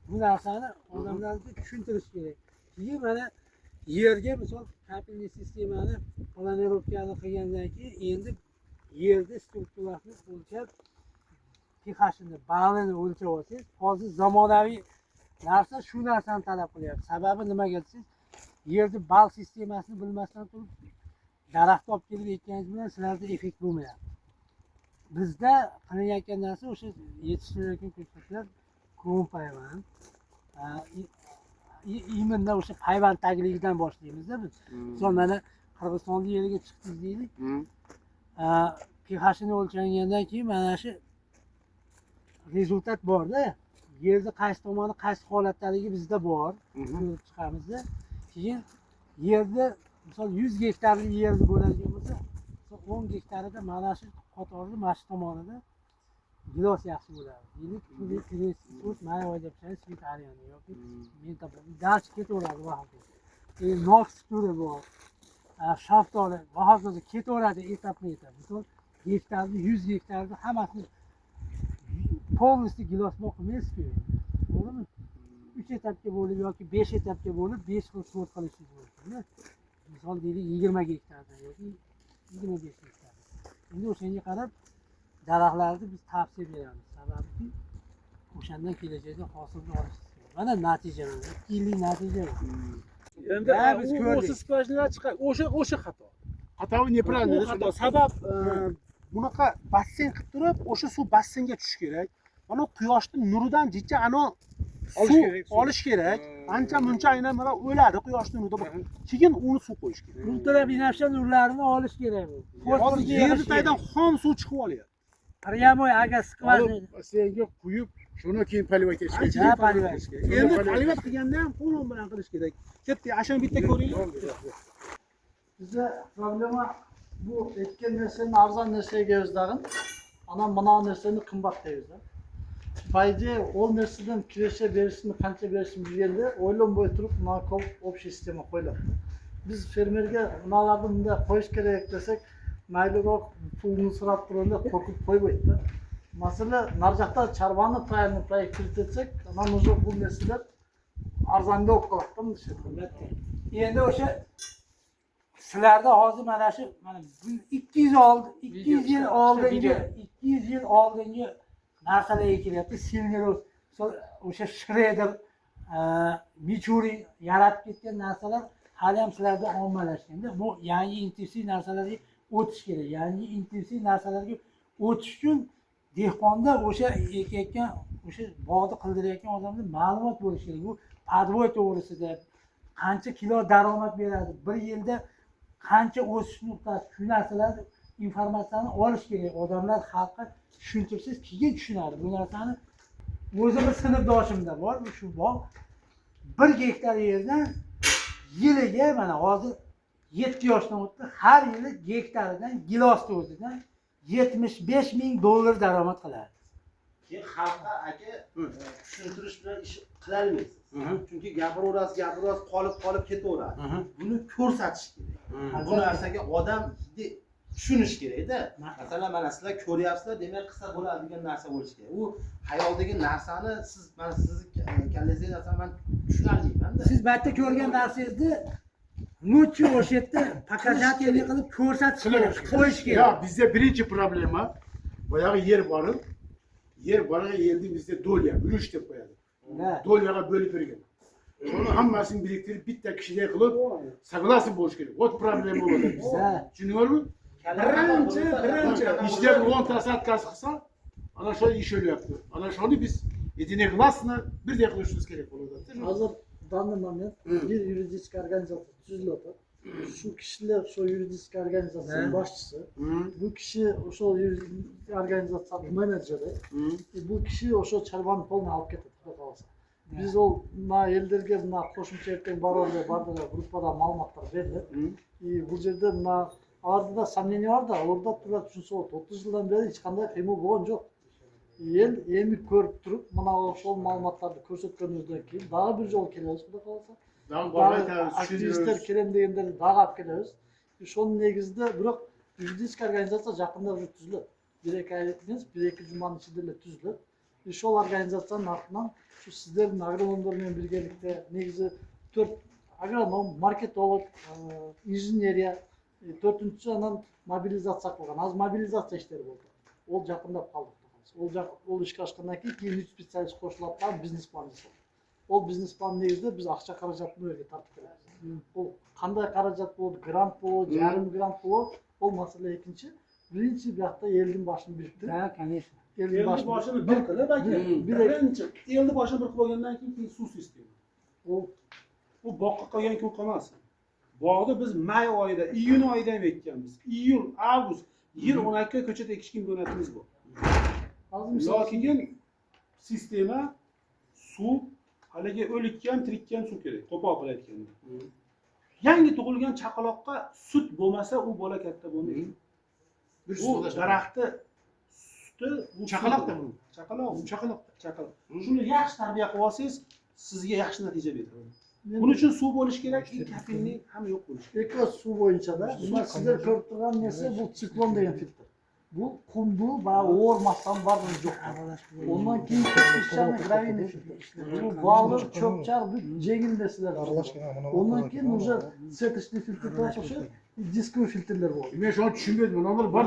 Bu narsani odamlarga tushuntirish kerak. Keyin mana yerga misol kapilli sistemani planirovkani qilgandan keyin endi yerda strukturasini o'lchab pH'ini, balini o'lchab olsangiz, hozir zamonaviy narsa shu narsani talab qilyapti. Sababi nimaga desangiz, yerda bal sistemasini bilmasdan turib daraxt olib kelib ekkaningiz bilan sizlarda effekt bo'lmayapti. Bizda qilinayotgan narsa o'sha yetishtirilayotgan ko'katlar ko'm payvand. Imminda o'sha payvand tagligidan boshlaymiz-da biz. Misol mana Qirg'izistonda yerga chiqdik deylik. pH'ini o'lchagandan keyin mana shu rezultat borda. Yerda qaysi tomoni qaysi holatdaligi bizda bor. Ko'rib chiqamiz-da. Keyin yerda misol 100 gektarlik yerni bo'ladigan bo'lsa, 10 gektarida mana shu qatorli mana shu tomonida gilos yaxshi bo'ladi. Deylik, may oyda pishadi, svit ariyani yoki menta dalch ketaveradi vaqti. Nox turi bor. Shaftoli va hokazo ketaveradi etapma-etap. Misol gektarni 100 gektarda hammasini polностью gilosmo qilmaysiz-ku. To'g'rimi? 3 etapga bo'lib yoki 5 etapga bo'lib 5 xil sort qilishingiz mumkin. Misol deylik 20 gektarda yoki 25 gektar. Endi o'shanga qarab daraxtlarni biz tavsiya beramiz. Sababi o'shandan kelajakda hosilni olish. Mana natija mana. 2 yillik natija. Endi biz ko'rdik. Skvajinalar chiqadi. O'sha xato. Xatovi nepravильно. Xato. Sabab bunaqa basseyn qilib turib, o'sha suv basseynga tushishi kerak. Mana quyoshning nuridan jicha ana olish kerak. Ancha muncha aynan mana o'ladi quyoshning nurida. Keyin uni suv qo'yish kerak. Ultraviolet nurlarini olish kerak bu. Hozir yer tagidan xom suv chiqib olyapti. Прямой agar skvajina senga quyib, shuni keyin poливать etish kerak. Ha, poливать. Endi poливать qilganda ham qo'l bilan qilish kerak. Ketdi, ashuni bitta ko'ringlar. Bizda problema bu ekkan narsani arzon narsaga yozdag'in, ana mana narsani qimmat deymiz. Bayda o narsadan kiresha berishni qancha berishni bilganda o'ylanmay turib mana ko'p общий sistema qo'yiladi. Biz fermerga nimalarni bunda qo'yish kerak desak, mayliroq pulni so'rab turganda qo'rqib qo'ymaydi. Masalan, narjaqda chorvani proyekt kiritsak, mana o'sha bu narsalar arzonda o'qib qoladimi? Endi o'sha sizlarda hozir mana shu 200 yil oldingi narsalar ekilyapti. Silneros, o'sha shredder, michurin yaratib ketgan narsalar hali ham sizlarda ommalashganda. Bu yangi intensiv narsalarga o'tish kerak. Yangi intensiv narsalarga o'tish uchun dehqonda o'sha ekayotgan, o'sha bog'ni qildirayotgan odamda ma'lumot bo'lishi kerak. Bu podvoy to'g'risida qancha kilo daromad beradi, bir yilda qancha o'sish nuqtasi, shu narsalarni informatsiyani olish kerak. Odamlar xalqqa tushuntirsiz, keyin tushunadi. Bu narsani o'zimiz sinfdoshimda bor, shu bog' 1 gektar yerdan yiliga mana hozir 7 yoshdan o'tdi, har yili gektaridan gilosni o'zidan $75,000 daromad qiladi. Keyin xalqqa aka tushuntirish bilan ish qilolmaysiz. Chunki gapiraverasiz, qolib ketaveradi. Buni ko'rsatish kerak. Bu narsaga odam tushunish kerak-da. Masalan, mana sizlar ko'ryapsizlar, demak qilsa bo'ladigan narsa bo'lishi kerak. U hayoldagi narsani siz mana sizni kallangizdagi narsani men tushuna olmayman-da. Siz bu yerda ko'rgan narsangizni lutchi o'sha yerda показательный qilib ko'rsatish kerak, qo'yish kerak. Ya bizde birinci problema boyağı yer varın. Yer varın yerdi bizde dolya, ürüş dep koyadi. Dolyaga bölüp bergen. Onu hammasini biriktirip bitta kishidek qilib, согласен bo'lish kerak. Ot problem bo'ladi bizda. Tushuningizmi? Birinchi ishda 10 ta satkasi qilsa, ana shu ish o'lyapti. Ana shuni biz единогласно birdek qilishimiz kerak bo'ladi. Hozir данный момент bir yuridik organizatsiya tuzilyapti. Şu kişiler, şu yuridik organizasyonun başçısı, bu kişi o yuridik organizasyonun menajeri, bu kişi o çarvan polunu alıp getirdi kalsa. Biz o ellerge buna qo'shimcha etgan bardilar gruppada ma'lumotlar berdi. Bu yerda buna ardida samimiy var da orada turib tushunsa 30 yildan beri hech qanday qiyma bo'lgan yo'q. Endi ko'rib turib, mana o'sha ma'lumotlarni ko'rsatganimizdan keyin daha bir yo'l kelamiz, xudo qolsa. Aktivistlar kelim deganlar dag'ab kelamiz. Şunun negizida biroq yuridik organizatsiya yaqinda уже tuziladi. 1-2 oy emas, 1-2 jumaning ichida tuziladi. Şol organizatsiyaning narxidan shu sizlarning agronomlar bilan birgalikda negizi 4 agronom, marketolog, injineriya, 4-chi anan mobilizatsiya qilgan. Az mobilizatsiya ishlari bo'ldi. Ol yaqinda qoldi. Ol ishga chiqqandan keyin 3 specialist qo'shilib biznes plan жасалды. Ol biznes plan negizida biz ақша қаражатын o'rga tortib kelamiz. Ol qanday qarajat bo'ladi, grant bo'ladi, yarim grant bo'ladi, ol masala ikkinchi. Birinchi bu yoqda elning boshini biriktirib, Ha, конечно. Elni boshini bir qilib birinchi elni boshini bir qilib olgandan keyin suv sistemi. U boqqa qolgan ko'k emas. Bog'da biz may oyida, iyun oyida ham ekkanmiz. Iyul, avgust, yil 12 oy ko'chat ekish imkoniyatimiz bor. Lekin sistema suv haligi o'likkan, tirikkan suv kerak. Qo'pol qilayotganda. Yangi tug'ilgan chaqaloqqa sut bo'lmasa, u bola katta bo'lmaydi. Bu daraxtni suti bu Chaqaloqda bu. Chaqaloq. Shuni yaxshi tarbiya qilib olsangiz, sizga yaxshi natija beradi. Buning uchun suv bo'lish kerak, kafein ham yo'q bo'lishi kerak. Eko suv bo'yicha-da, sizlar ko'rib turgan narsa bu siklon degan filtr. Bu qumdu va o'rmasdan baribir yo'q. Ondan keyin ishchani graviyni filtr. Bu baliq, cho'pchar, bu jegin desizlar. Ondan keyin уже сеточный filtrlar qo'shib, diskoviy filtrlar bor. Men shuni tushunmadim. Ular bor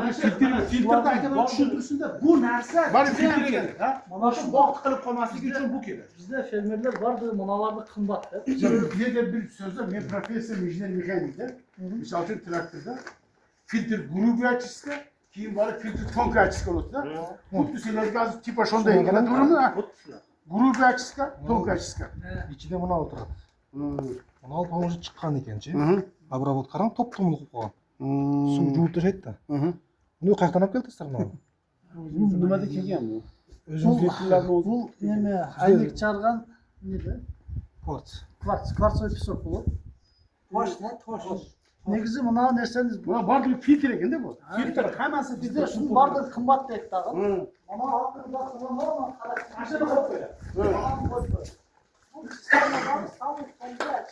Filtrda aytgan tushuntirsinda, bu narsa Bari juda ham filtrga kerak, ha? Mana shu bog' qilib qolmasligi uchun bu kerak. Bizda fermerlar barda manalarni qimmatda. Bizda bir so'zda men professor injener mexanikda, misol uchun traktorda filtr грубый очистка, keyin borib filtr тонкая очистка bo'ladi-da. Xuddi sizlarga hozir tipa shunday ekan, to'g'rimi? Грубый очистка, тонкая очистка. Ichida mana o'tiradi. Mana tovushi chiqqan ekanchi. Обработка qarang, top-tomli qilib qo'ygan. Suv yuvib tashlaydi-da. Buni qayerdan olib keldingizlar mana? Nimada kelgan bu? O'zingiz filtrlarni o'zi. Bu nima aylik charg'an nima? Kvarts. Kvartsoy pisok bu. Toshda, tosh. Negizi mana narsangiz bu. Buna bor bir filtr ekanda bu. Filtr hammasi Bizda shu barda qimmat deb tag'in. Mana oxirida qilgan qarab, mashina qo'yib qo'yadi. Bu sistemadan savob komplex.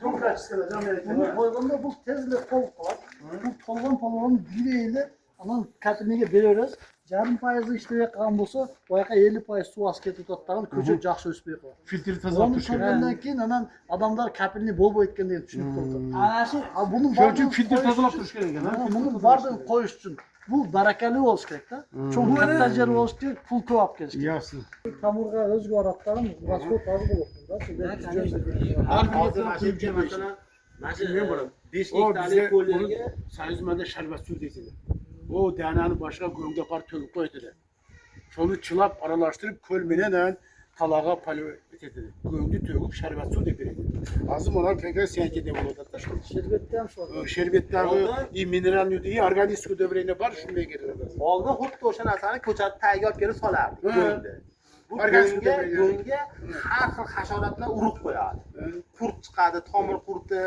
Tонкая очистка jamiyatda. Buni qo'yganda bu tezlik qo'l qiladi. Bu polvon bileyle anan kapiniga beramiz. 0,5% ishlayotgan bo'lsa, bu yoqqa 50% suv osti ketib o'tadigan ko'chat yaxshi o'sib qoladi. Filtrni tozalab Bunu turish kerak. ko'rgandan keyin anan odamlar kapilni bo'lib o'tgan deb tushunib qoldi. Ana shu Buni Shuning uchun filtr tozalab turish kerak ekan. Buni bardan qo'yish uchun bu barakali bo'lish kerak-da. Chunki katta yer bo'lish kerak, pul ko'p olib kelish kerak. Yaxshi. Tamurga o'zgaratlarimiz rasxod hozir bo'lmoqda. Hozir mashinga masalan, mashina 5 O gektarlik bize ko'llarga sayizmada şerbet suv deyildi. O dananı başka göğünde par tölüp koydu. Şunu çılap aralaştırıp kölmeneden talağa palo etedi. Göğünde tölüp şerbet su deyip verdi. Azım olan pek senkede bulup taşıdı. Sherbetda ham shu. Şerbetleri, mineral nudiyi, organik su dövreyine bar şunday gelirdi. oldin xuddi o'sha narsani ko'chatni tayyor olib kelib solardik go'ngda. Bu Organik go'ngga har xil hasharotlar urib qo'yadi. Qurt chiqadi, tomir qurti,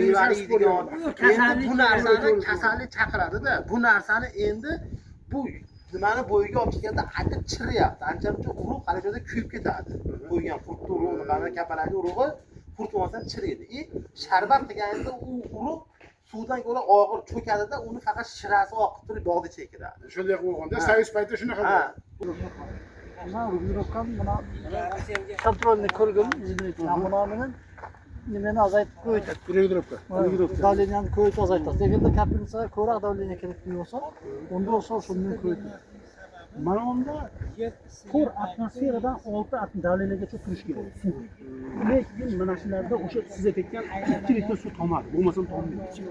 mevani yeydigan. Endi bu narsani kasallik chaqiradi-da. Bu narsani endi bu nimani bo'yiga olib kelganda aytib chiryapti. Ancha-muncha urug' hali joyda kuyib ketadi. Qo'ygan qurtni urug'ini, qani kapalakni urug'i qurt olmasdan chiriydi. Sharbat qilganingizda u urug' suvdan ko'ra og'ir cho'kadida, uni faqat shirasi oqib turib bog'da chekiradi. Şöyle koyğanda sayız payda şuna Ha, kadar. Mana rubrikam mana kontrolni ko'rgan, mana bilan nimani azaytib qo'ydi. Gürüldürüp. Davleniyani qo'yib azaytadi. Deganda kapinsa ko'rak davleniya kerak bo'lsa, unda olsa shundan qo'ydi. Mana unda 4 atmosferadan 6 davleniyagacha turish kerak suv. Lekin mana shularda o'sha siz aytgan 2 litr suv tomadi, bo'lmasam tommaydi.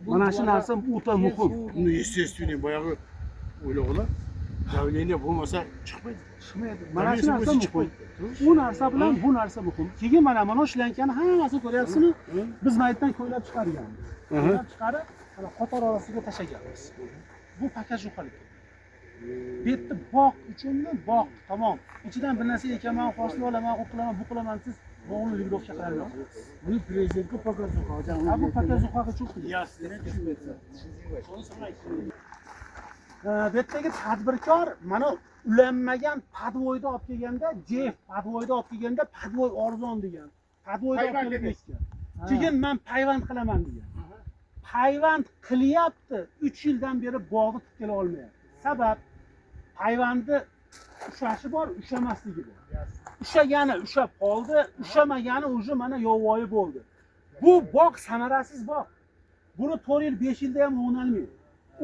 Mana shu narsa o'ta muhim. Bunu естественный bayağı öyle ola. Davleniye bulmasa çıkmaydı. Mana shu narsa muhim. U narsa bilan bu narsa muhim. Keyin mana shularni hammasini ko'ryapsizmi? Biz maytdan ko'ylab chiqarganmiz. Ko'ylab chiqarib, mana qator orasiga tashlaganmiz. Bu pakaj yo'qolib. Bu yerda bog' uchunmi? Bog', tamom. Ichidan bir narsa ekaman, hosil olaman, u qilaman, bu qilaman, siz bog'ni ligirovka qilaverasiz. Buni prezidentga pokazuqa hojam. Bu pakaj çok iyi. Bu yerdagi tadbirkor mana ulanmagan padvoyda olib kelganda, Jeff padvoyda olib kelganda padvoy arzon degan. Padvoyda olib kelib ekkan. keyin men payvand qilaman degan. Payvand qilyapti, 3 yildan beri bog'ni tikkala olmayapti. Sabab payvandni ushlashi bor, ushlamasligi bor. Ushlagani ushlab qoldi, ushlamagani уже mana yovvoyi bo'ldi. Bu bog' samarasiz bog'. Buni 4 yil, 5 yilda ham o'nalmaydi.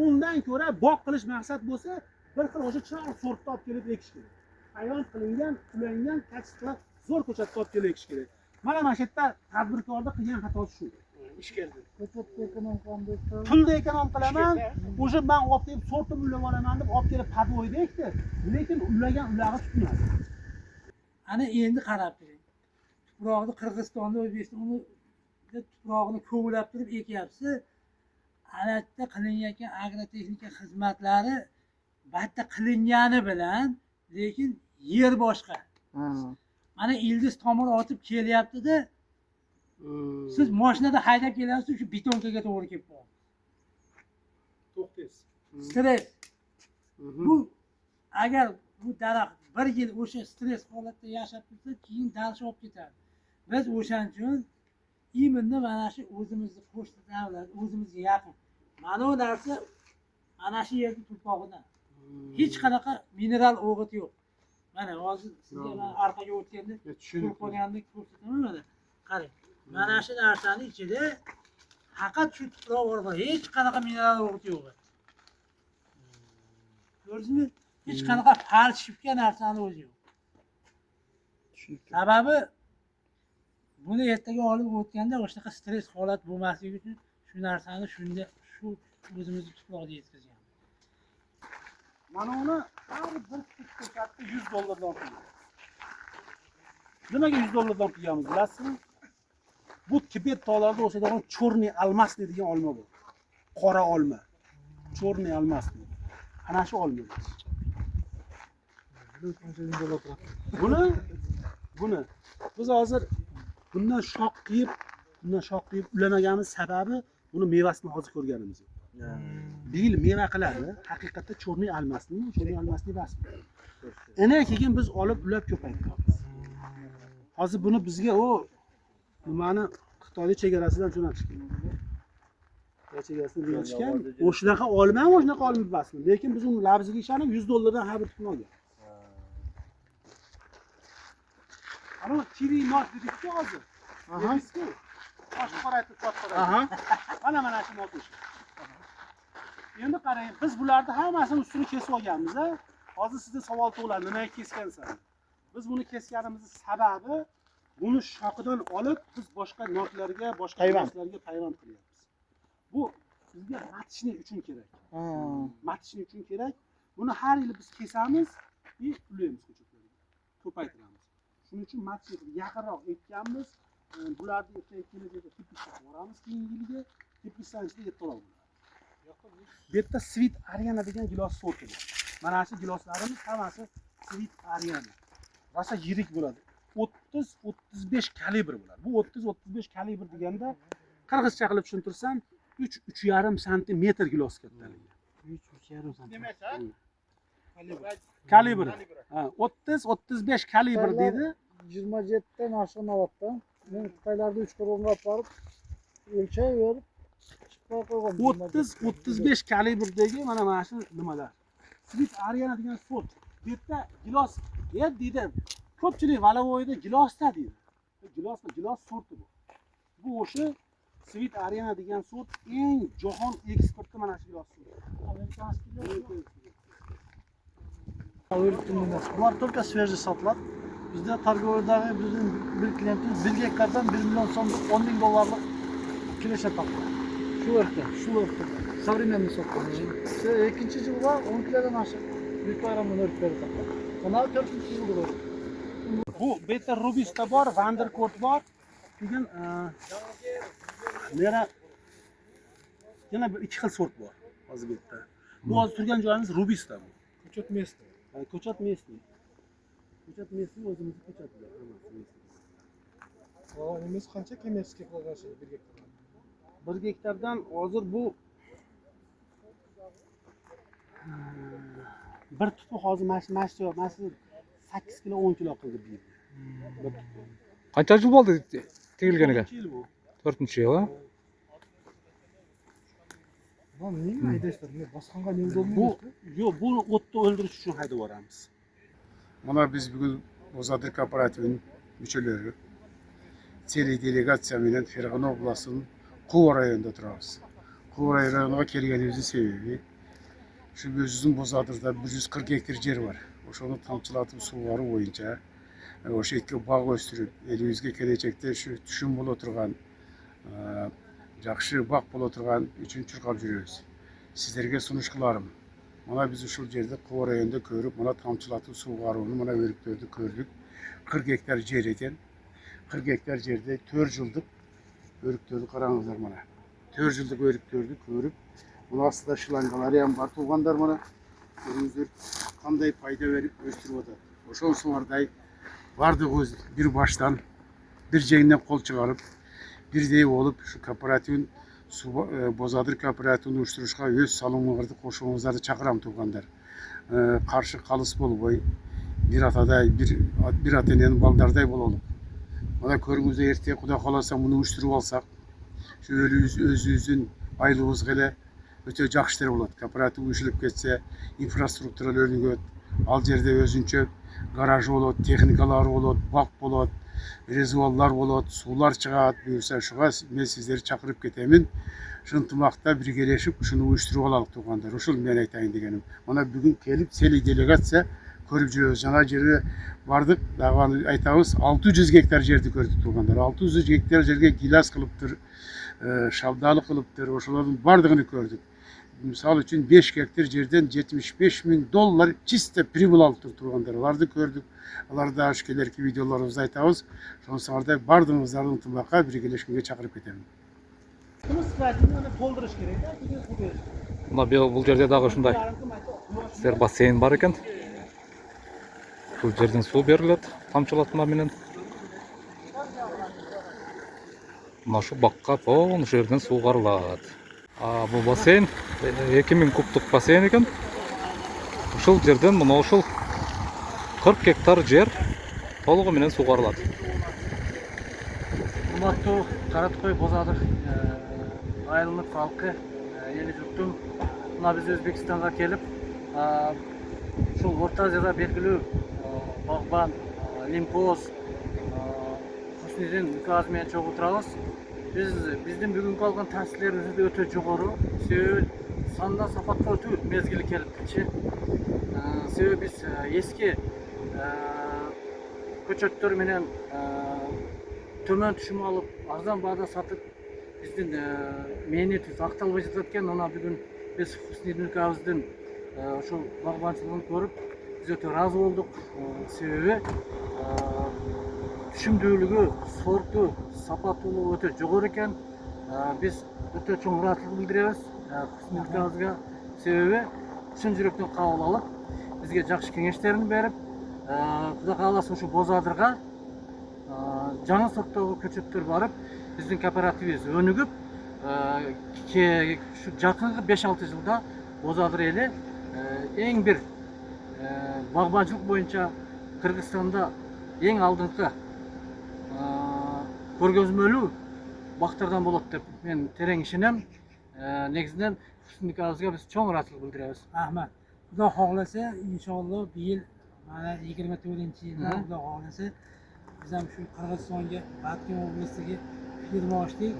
Undan ko'ra bog' qilish maqsad bo'lsa, bir xil o'sha chiroq sortni olib kelib ekish kerak. Hayvon qilingan, ulangan, kachitlar zo'r ko'chatga olib kelib ekish kerak. Mana shu yerda tadbirkorda qilgan xatosi shu. Ish keldi. Ko'chatda ekonom qilamiz. Pulda ekonom qilaman, o'sha men olib kelib sortni ullab olaman deb olib kelib podvoyda ekdi, lekin ulagan ulag'i tutmadi. Ana endi qarab turing. Tuproqni Qirg'izistonda, O'zbekistonda tuprog'ini ko'lab turib ekyapsiz. Ana yerda qilinayotgan agrotexnika xizmatlari bitta qilingani bilan, lekin yer boshqa. Mana ildiz tomir otib kelyapti-da. Siz mashinada haydab kelyapsiz, shu betonkaga to'g'ri kelib qoldi. To'xtaysiz. Stress. Bu agar bu daraxt bir yil o'sha stress holatda yashab tursa, keyin dalsh olib ketadi. Biz o'shaning uchun imonni mana shu o'zimizni qo'shni davlat, o'zimizga yaqin. Mana bu narsa ana shu yerning tuprog'idan. Hech qanaqa mineral o'g'it yo'q. Mana hozir sizga men orqaga o'tganda tushunib qolgandek ko'rsataman mana. Qarang. Mana shu narsaning ichida faqat shu tuproq bor, hech qanaqa mineral o'g'it yo'q. Ko'rdingizmi? Hech qanaqa falshifka narsani o'zi yo'q. Sababi buni ertaga olib o'tganda o'shaqa stress holat bo'lmasligi uchun shu narsani shunda shu o'zimizning tuproqda yetkazgan. Mana uni har bir ko'chatni $100 qilamiz. Nimaga $100 qilamiz bilasizmi? Bu Tibet tog'larida o'sadigan chorniy almas deydigan olma bor. Qora olma. Chorniy almas deydi. Ana shu olma. Buni biz hozir bundan shoq qilib ulamaganimiz sababi buni mevasini hozir ko'rganimiz. Bir yil meva qiladi, haqiqatda chorniy almasning rasmi. Ana keyin biz olib ulab ko'paytiramiz. Hozir buni bizga nimani Xitoy chegarasidan jo'natishgan. Chegarasidan jo'natishgan. O'shunaqa olma emasmi? Lekin biz uni labziga ishonib $100 dan har bir tutib olgan. Ana kivi not dedik-ku hozir. Dedingizku. Tosh qoraytib qo'yib. Mana shu not ish. Endi qarang, biz bularni hammasini ustini kesib olganmiz. Hozir sizga savol tug'iladi, nimaga kesgansan? Biz buni kesganimizning sababi buni shoqidan olib biz boshqa notlarga, boshqa narsalarga payvand qilyapmiz. Bu bizga matishni uchun kerak. Matishni uchun kerak. Buni har yil biz kesamiz va ulaymiz ko'chatlarga. Ko'paytiramiz. Shuning uchun matishni yaqinroq ekkanmiz. Bularni kelajakda teplishga boramiz, keyingi yilga teplishdan ichida yetib olamiz. Bu yerda Sweet Ariana degan gilos sorti bor. Mana shu giloslarimiz hammasi Sweet Ariana. Rosa yirik bo'ladi. 30-35 kalibr bo'ladi. Bu 30-35 kalibr deganda qirg'izcha qilib tushuntirsam 3-3,5 santimetr gilos kattaligi. 3-3,5 santimetr. Kalibr. 30-35 kalibr deydi. 27 dan aşağı navatdan. Men Xitoylarda 3 ko'rg'onga olib borib o'lchayverib chiqib qo'ygan. 30-35 kalibrdagi mana shu nimalar. Sweet Ariana degan sort. Bu yerda gilos deydi. Ko'pchilik Valovoyda gilosda deydi. Gilos sorti bu. Bu o'sha Sweet Ariana degan sort eng jahon eksporti mana shu gilos sorti. Bular только свежий sotiladi. Bizda торговыйdagi bizning bir klientimiz 1 gektardan 1 million so'm $10,000 kilo sotadi. Shu yerda. Современный sotadi. Ikkinchi yilda 10 kilodan oshiq Büyük bayramdan o'tib berdi. Mana 4-chi yilda. Bu Beta Robusta bor, Vandercourt bor. Keyin yana bir ikki xil sort bor hozir bu yerda. Bu hozir turgan joyimiz Robusta bu. Ko'chat местный. Ko'chat местный. Ko'chat местный o'zimizning ko'chatlar hammasi. Nimiz qancha kommersiya qilgan 1 gektardan? 1 gektardan hozir bu bir tupi hozir mana shu 8 kilo 10 kilo qildi bu. Qancha yil bo'ldi tegilganiga? 4 yil bu. 4-yil ha? Lan nega haydashlar? Bosqonga ne Bu bo'lmaydi? yo'q, buni o'tda o'ldirish uchun haydab yuboramiz. Mana biz bugün Bozadır Kooperatifinin müçeleri, Çeli delegatsiya bilen Fergana Oblası'nın Kuva rayonunda turabız. Kuva rayonuna kelgenimizin sebebi, şu özümüzün Bozadır'da 140 hektar yer var. Oşonu tamçılatıp suları boyunca, oşu etki bağ östürüp, elimizge gelecekte şu düşün bol oturgan, жақсы бақ бола тұрған үшін чұрқап жүрөбүз. Сіздерге сунуш кыларым. Мына биз ушул жерде Коо районунда көрүп, мына тамчылатуу суу кароону мына өрүктөрдү көрдүк. 40 гектар жер экен. 40 гектар жерде 4 жылдык өрүктөрдү караңыздар мына. 4 жылдык өрүктөрдү көрүп, мына астында шлангалары ham бар туугандар мына. Көрүңүздөр кандай пайда берип өстүрүп атат. Ошонсуңардай бардыгыбыз бир баштан бир жеңинен кол чыгарып, birdeyi olup şu kooperatifin Bozadır kooperatifini uyuşturuşka öz salonlarını koşuğunuzları çakıram tuğanlar. Karşı kalıs bol boy bir ataday bir atenenin baldarday bol olup. Bana körümüzde erteye kuda kalasa bunu uyuşturup alsak şu ölü özümüzün aylığımız gele öte jakştır болады. Kooperatif uyuşulup geçse infrastruktural önügöt, al yerde özünçö garajı болады, техникалары болады, бак болады. Резервуарлар болады, сулар чыгат, буюрса шуга мен сиздерди чакырып кетемин. Ынтымакта биргелешип ушуну уюштуруп алалык туугандар. Ушул мен айтайын дегеним. Мына бүгүн келип Сели делегация көрүп жүрөбүз. Жана жерге бардык, дагы айтабыз, 600 гектар жерди көрдүк туугандар. 600 гектар жерге гилас кылыптыр, шабдалы кылыптыр, ошолордун бардыгын көрдүк. Misal için 5 hektar жерден $75.000 чисто прибыл алып тургандар. Аларды көрдүк. Аларда ашкелерки видеолорубузду айтабыз. Ошонсуңардай бардыгыңыздарды ынтымакка биргелешкенге чакырып кетемин. Buni skvadrini to'ldirish kerak-da, keyin suv berish. Мына бул жерде дагы ушундай сер бассейн бар экен. Бул жерден суу берилет, тамчылатма менен. Мына ушу бакка полный жерден суу карылат. Бул бассейн 2000 кубтук бассейн экен. Ушул жерден мына ушул 40 гектар жер толугу менен сугарылат. Урматтуу Караткой Бозадыр айылынын халкы, эли журтум, мына биз Өзбекстанга келип, ушул Орто Азияда белгилүү багбан, лимпоз, Хуснидің указы менен чогуу турабыз. Биздин бүгүнкү алган таасирлерибиз өтө жогору. Себеби санда сапатка өтүү мезгили келипчи. Себеби биз эски көчөттөр менен төмөн түшүм алып, арзан баада сатып, биздин мээнетибиз акталбай жатат экен. Мына бүгүн биз Хуснидің указыдын ошол багбанчылыгын көрүп, биз өтө ыраазы болдук. Себеби түшүмдүүлүгү, сорту, сапаттуулугу өтө жогору экен. Биз өтө чоң ыраазычылык билдиребиз Хуснидің указыга. Себеби чын жүрөктөн кабыл алып, бизге жакшы кеңештерин берип, Кудай кааласа ушу Бозадырга жаңы сорттогу көчөттөр барып, биздин кооперативибиз өнүгүп, ушу жакынкы 5-6 жылда Бозадыр эли эң бир багбанчылык боюнча Кыргызстанда эң алдыңкы көргөзмөлүү бактардан болот деп мен терең ишенем. Негизинен Хуснидің указыга биз чоң ыраазычылык билдиребиз. Рахмат. Xudo xohlasa, inshaalloh bu yil mana 24-yilda Xudo xohlasa biz ham shu Qirg'izistonga, Batken oblasiga firma ochdik.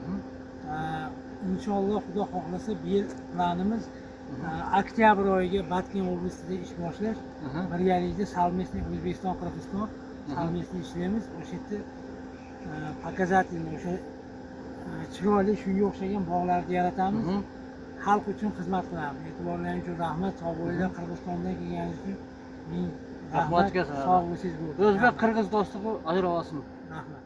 İnşallah Xudo xohlasa bu yil planimiz oktyabr oyiga Batken oblasida ish boshlash. Birgalikda совместный O'zbekiston, Qirg'iziston совместный ishlaymiz. O'sha yerda показательный o'sha chiroyli shunga o'xshagan bog'larni yaratamiz. Xalq uchun xizmat qilamiz. E'tiborlaringiz uchun rahmat. Sog' bo'linglar. Qirg'izistondan kelganingiz uchun ming rahmat. Sog' bo'lsangiz bo'ldi. O'zbek Qirg'iz do'stligi ajralmasin. Rahmat.